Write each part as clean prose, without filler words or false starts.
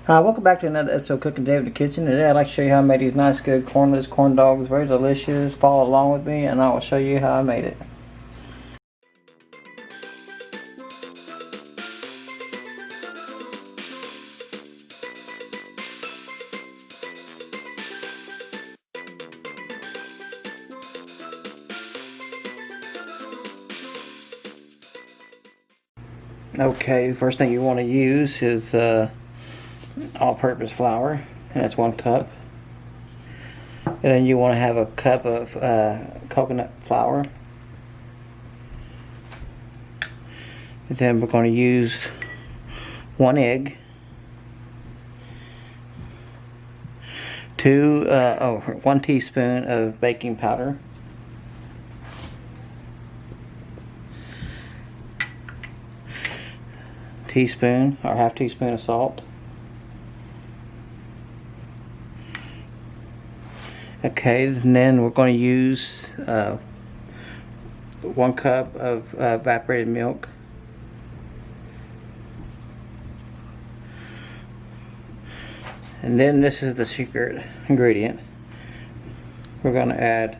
Hi, welcome back to another episode of Cooking Dave in the Kitchen. Today I'd like to show you how I made these nice good cornless corn dogs. Very delicious. Follow along with me and I will show you how I made it. Okay, the first thing you want to use is all-purpose flour, and that's 1 cup. And then you want to have a cup of coconut flour. And then we're going to use 1 egg, 1 teaspoon of baking powder, teaspoon or half teaspoon of salt. Okay, and then we're going to use 1 cup of evaporated milk, and then this is the secret ingredient. We're going to add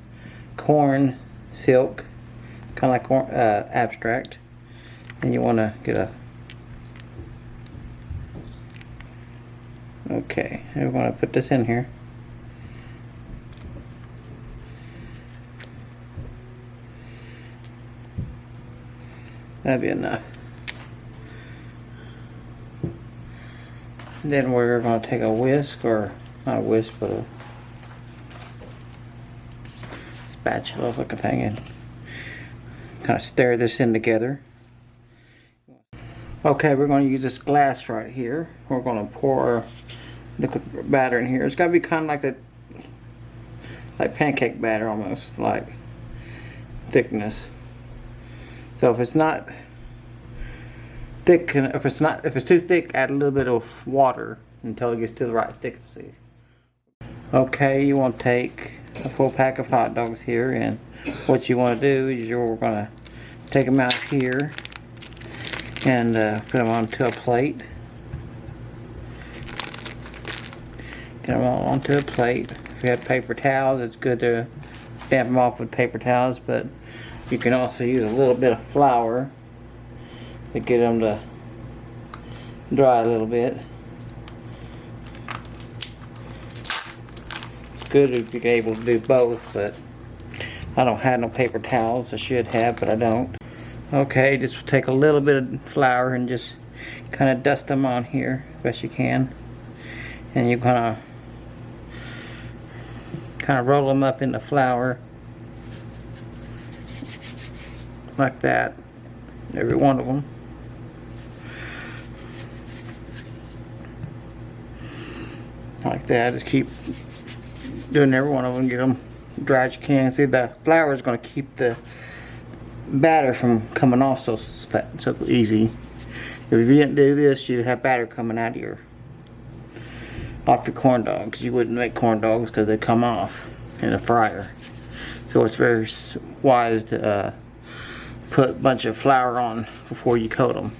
corn silk, kind of like corn abstract, and you want to get a okay, and we're going to put this in here. That'd be enough. Then we're going to take a whisk, or not a whisk, but a spatula looking thing, and kind of stir this in together. Okay, we're going to use this glass right here. We're going to pour liquid batter in here. It's got to be kind of like pancake batter, almost like thickness. So if it's not thick, if it's too thick, add a little bit of water until it gets to the right thickness. Okay, you want to take a full pack of hot dogs here, and what you want to do is we're going to take them out here and put them onto a plate. Get them all onto a plate. If you have paper towels, it's good to damp them off with paper towels, but you can also use a little bit of flour to get them to dry a little bit. It's good if you're able to do both, but I don't have no paper towels. I should have, but I don't. Okay, just take a little bit of flour and just kind of dust them on here as best you can, and you kind of roll them up in the flour like that, every one of them. Like that. Just keep doing every one of them. Get them dry as you can. See, the flour is going to keep the batter from coming off so easy. If you didn't do this, you'd have batter coming out of off your corn dogs. You wouldn't make corn dogs because they come off in a fryer. So it's very wise to put a bunch of flour on before you coat them.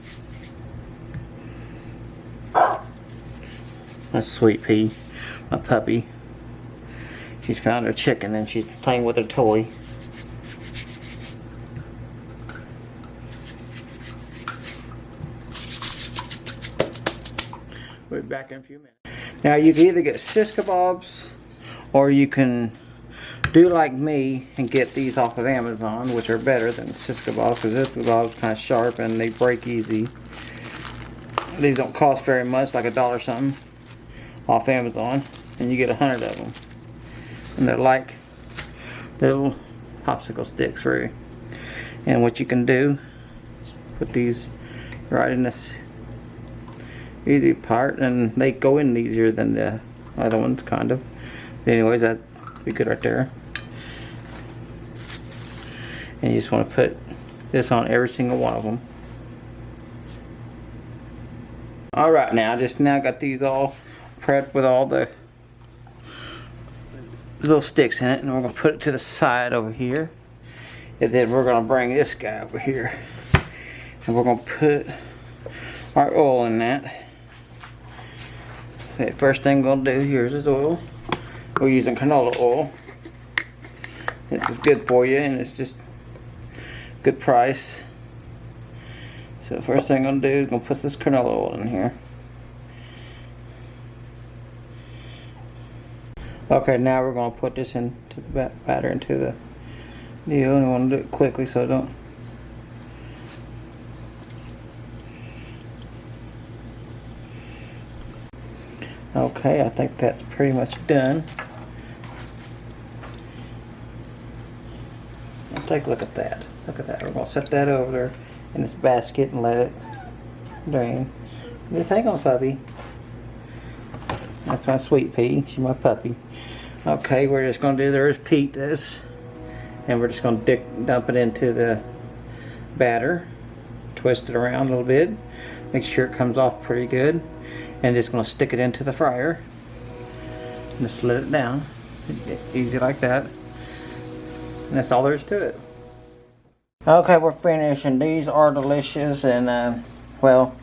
That's Sweet Pea, my puppy. She's found her chicken and she's playing with her toy. We'll be back in a few minutes. Now you can either get sis kebabs, or you can do like me and get these off of Amazon, which are better than sis kebabs, because this kebab's kind of sharp and they break easy. These don't cost very much, like $1 something off Amazon, and you get 100 of them, and they're like little popsicle sticks for you. And what you can do, put these right in this easy part, and they go in easier than the other ones, kind of. But anyways, that'd be good right there. And you just want to put this on every single one of them. Alright, now I just got these all prepped with all the little sticks in it, and we're going to put it to the side over here, and then we're going to bring this guy over here, and we're going to put our oil in that. Okay, first thing I'm going to do here is oil. We're using canola oil. It's good for you and it's just good price. So first thing I'm going to do is going to put this canola oil in here. Okay, now we're going to put this into the batter, into the deal, and I want to do it quickly so I don't. Okay, I think that's pretty much done. Now take a look at that. Look at that. We're going to set that over there in this basket and let it drain. Just hang on, puppy. That's my sweet pea. She's my puppy. Okay, we're just going to do there is repeat this, and we're just going to dump it into the batter, twist it around a little bit, make sure it comes off pretty good, and just going to stick it into the fryer. Just let it down, easy like that, and that's all there is to it. Okay, we're finished, and these are delicious, and well,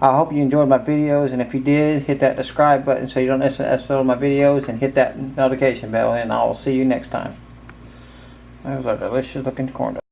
I hope you enjoyed my videos, and if you did, hit that subscribe button so you don't miss an episode of my videos, and hit that notification bell, and I'll see you next time. Those are delicious looking corn dogs.